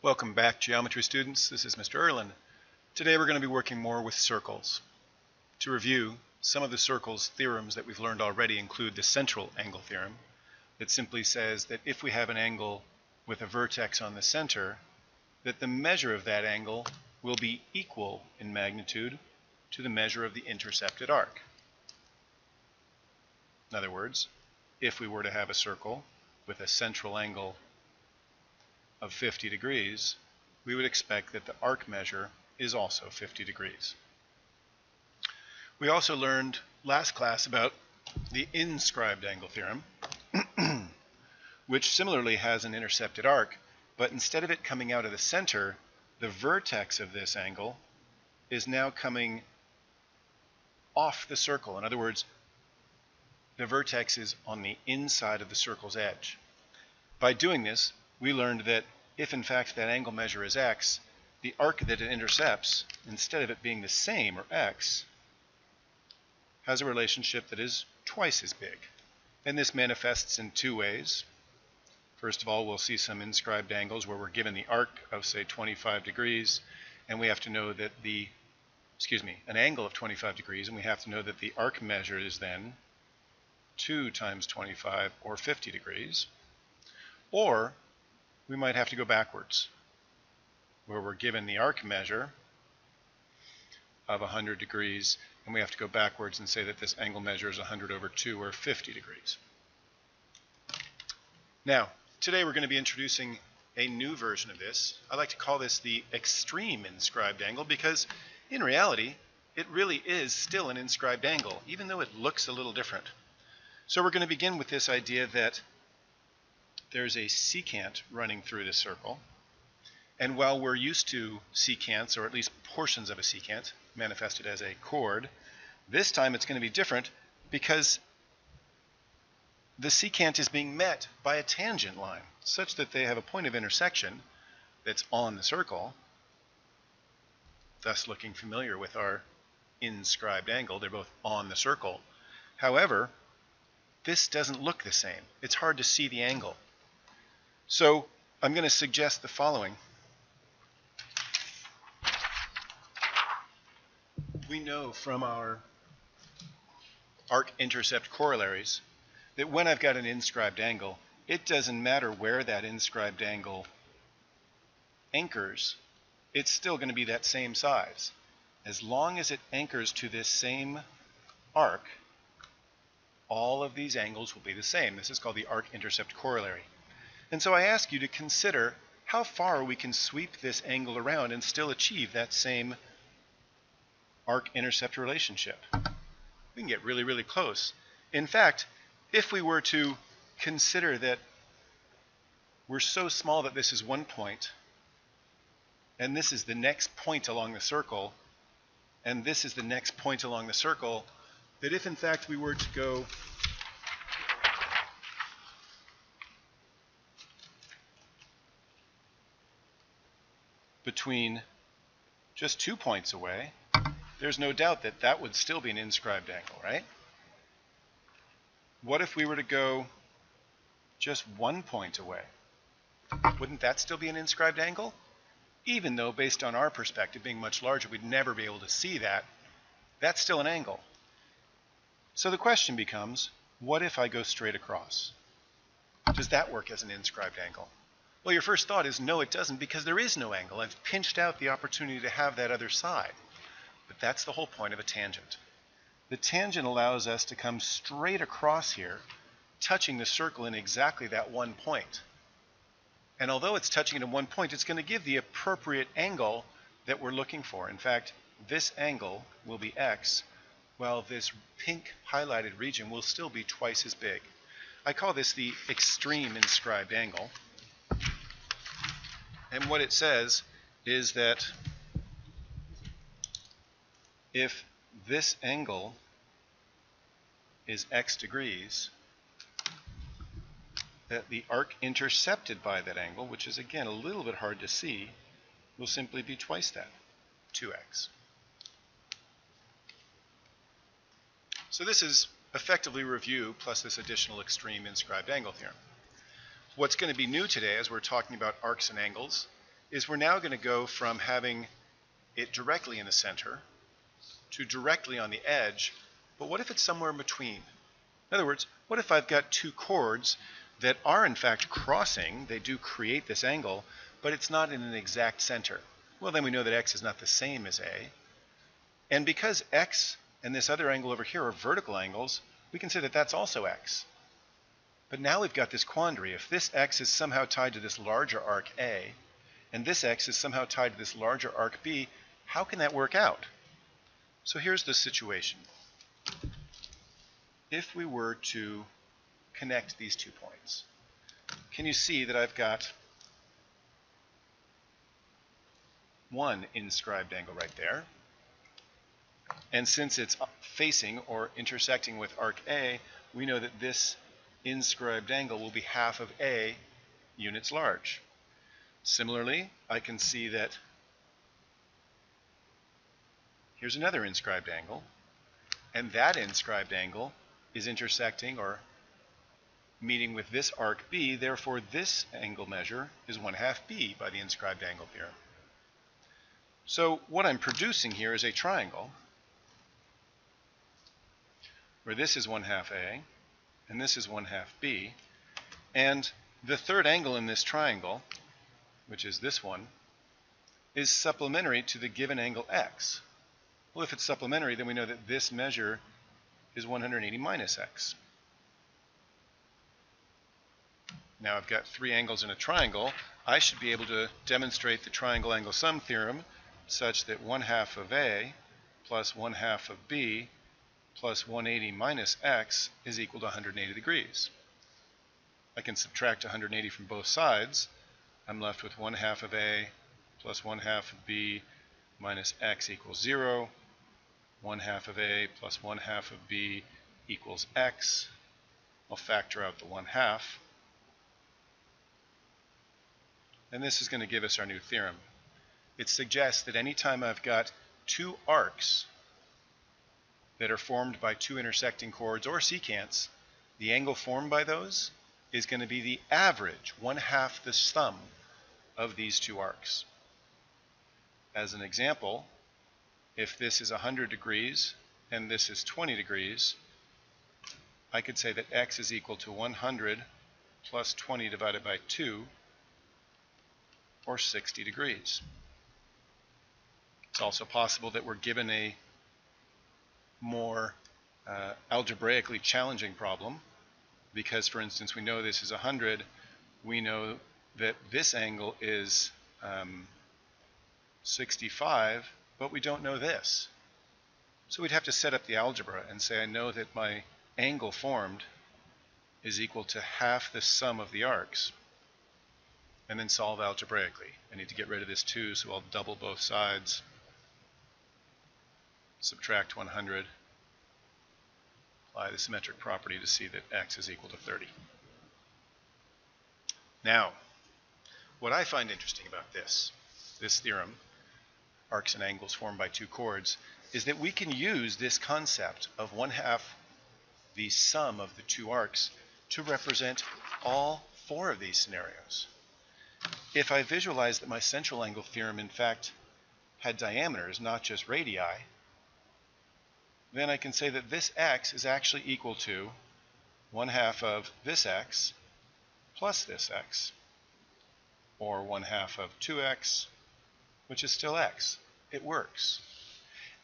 Welcome back, geometry students. This is Mr. Erlin. Today we're going to be working more with circles. To review, some of the circles' theorems that we've learned already include the central angle theorem that simply says that if we have an angle with a vertex on the center, that the measure of that angle will be equal in magnitude to the measure of the intercepted arc. In other words, if we were to have a circle with a central angle of 50 degrees, we would expect that the arc measure is also 50 degrees. We also learned last class about the inscribed angle theorem, which similarly has an intercepted arc, but instead of it coming out of the center, the vertex of this angle is now coming off the circle. In other words, the vertex is on the inside of the circle's edge. By doing this, we learned that if in fact that angle measure is x, the arc that it intercepts, instead of it being the same, or x, has a relationship that is twice as big. And this manifests in two ways. First of all, we'll see some inscribed angles where we're given the arc of, say, 25 degrees, and we have to know that an angle of 25 degrees, and we have to know that the arc measure is then 2 times 25, or 50 degrees. Or we might have to go backwards, where we're given the arc measure of 100 degrees, and we have to go backwards and say that this angle measure is 100 over 2, or 50 degrees. Now, today we're going to be introducing a new version of this. I like to call this the extreme inscribed angle because, in reality, it really is still an inscribed angle, even though it looks a little different. So we're going to begin with this idea that there's a secant running through this circle. And while we're used to secants, or at least portions of a secant, manifested as a chord, this time it's going to be different because the secant is being met by a tangent line, such that they have a point of intersection that's on the circle, thus looking familiar with our inscribed angle. They're both on the circle. However, this doesn't look the same. It's hard to see the angle. So I'm going to suggest the following. We know from our Arc Intercept Corollaries that when I've got an inscribed angle, it doesn't matter where that inscribed angle anchors, it's still going to be that same size. As long as it anchors to this same arc, all of these angles will be the same. This is called the Arc Intercept Corollary. And so I ask you to consider how far we can sweep this angle around and still achieve that same arc-intercept relationship. We can get really, really close. In fact, if we were to consider that we're so small that this is one point, and this is the next point along the circle, and this is the next point along the circle, that if in fact we were to go between just 2 points away, there's no doubt that that would still be an inscribed angle, right? What if we were to go just 1 point away? Wouldn't that still be an inscribed angle? Even though, based on our perspective being much larger, we'd never be able to see that, that's still an angle. So the question becomes, what if I go straight across? Does that work as an inscribed angle? Well, your first thought is no, it doesn't, because there is no angle. I've pinched out the opportunity to have that other side. But that's the whole point of a tangent. The tangent allows us to come straight across here, touching the circle in exactly that 1 point. And although it's touching it in 1 point, it's going to give the appropriate angle that we're looking for. In fact, this angle will be x, while this pink highlighted region will still be twice as big. I call this the extreme inscribed angle. And what it says is that if this angle is x degrees, that the arc intercepted by that angle, which is again a little bit hard to see, will simply be twice that, 2x. So this is effectively review plus this additional extreme inscribed angle theorem. What's going to be new today as we're talking about arcs and angles is we're now going to go from having it directly in the center to directly on the edge, but what if it's somewhere in between? In other words, what if I've got two chords that are in fact crossing, they do create this angle, but it's not in an exact center? Well, then we know that x is not the same as a. And because x and this other angle over here are vertical angles, we can say that that's also x. But now we've got this quandary. If this x is somehow tied to this larger arc A, and this x is somehow tied to this larger arc B, how can that work out? So here's the situation. If we were to connect these 2 points, can you see that I've got one inscribed angle right there? And since it's facing or intersecting with arc A, we know that this inscribed angle will be half of A units large. Similarly, I can see that here's another inscribed angle, and that inscribed angle is intersecting or meeting with this arc B, therefore this angle measure is 1/2 B by the inscribed angle theorem. So what I'm producing here is a triangle where this is 1/2 A and this is 1/2 B, and the third angle in this triangle, which is this one, is supplementary to the given angle x. Well, if it's supplementary, then we know that this measure is 180 minus x. Now I've got 3 angles in a triangle. I should be able to demonstrate the triangle angle sum theorem such that 1/2 of A plus 1/2 of B plus 180 minus x is equal to 180 degrees. I can subtract 180 from both sides. I'm left with 1/2 of A plus 1/2 of B minus x equals 0. 1/2 of A plus 1/2 of B equals x. I'll factor out the 1/2. And this is going to give us our new theorem. It suggests that anytime I've got 2 arcs that are formed by 2 intersecting chords or secants, the angle formed by those is going to be the average, 1/2 the sum of these 2 arcs. As an example, if this is 100 degrees and this is 20 degrees, I could say that x is equal to 100 plus 20 divided by 2, or 60 degrees. It's also possible that we're given a more algebraically challenging problem, because, for instance, we know this is 100, we know that this angle is 65, but we don't know this. So we'd have to set up the algebra and say, I know that my angle formed is equal to half the sum of the arcs, and then solve algebraically. I need to get rid of this 2, so I'll double both sides, subtract 100, apply the symmetric property to see that x is equal to 30. Now, what I find interesting about this theorem, arcs and angles formed by 2 chords, is that we can use this concept of 1/2 the sum of the 2 arcs to represent all 4 of these scenarios. If I visualize that my central angle theorem in fact had diameters, not just radii, then I can say that this x is actually equal to 1/2 of this x plus this x, or 1/2 of 2x, which is still x. It works.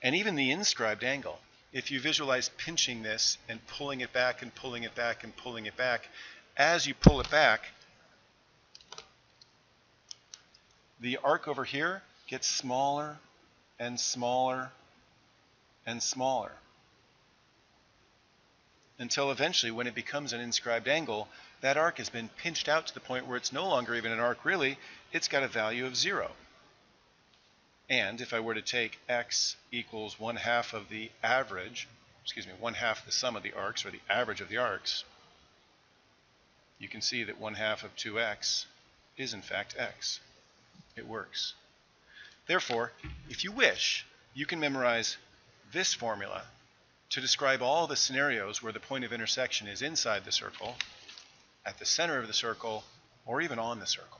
And even the inscribed angle, if you visualize pinching this and pulling it back and pulling it back and pulling it back, as you pull it back, the arc over here gets smaller and smaller and smaller, until eventually, when it becomes an inscribed angle, that arc has been pinched out to the point where it's no longer even an arc really, it's got a value of 0. And if I were to take x equals 1/2 of the average, 1/2 the sum of the arcs, or the average of the arcs, you can see that 1/2 of 2x is in fact x. It works. Therefore, if you wish, you can memorize this formula to describe all the scenarios where the point of intersection is inside the circle, at the center of the circle, or even on the circle.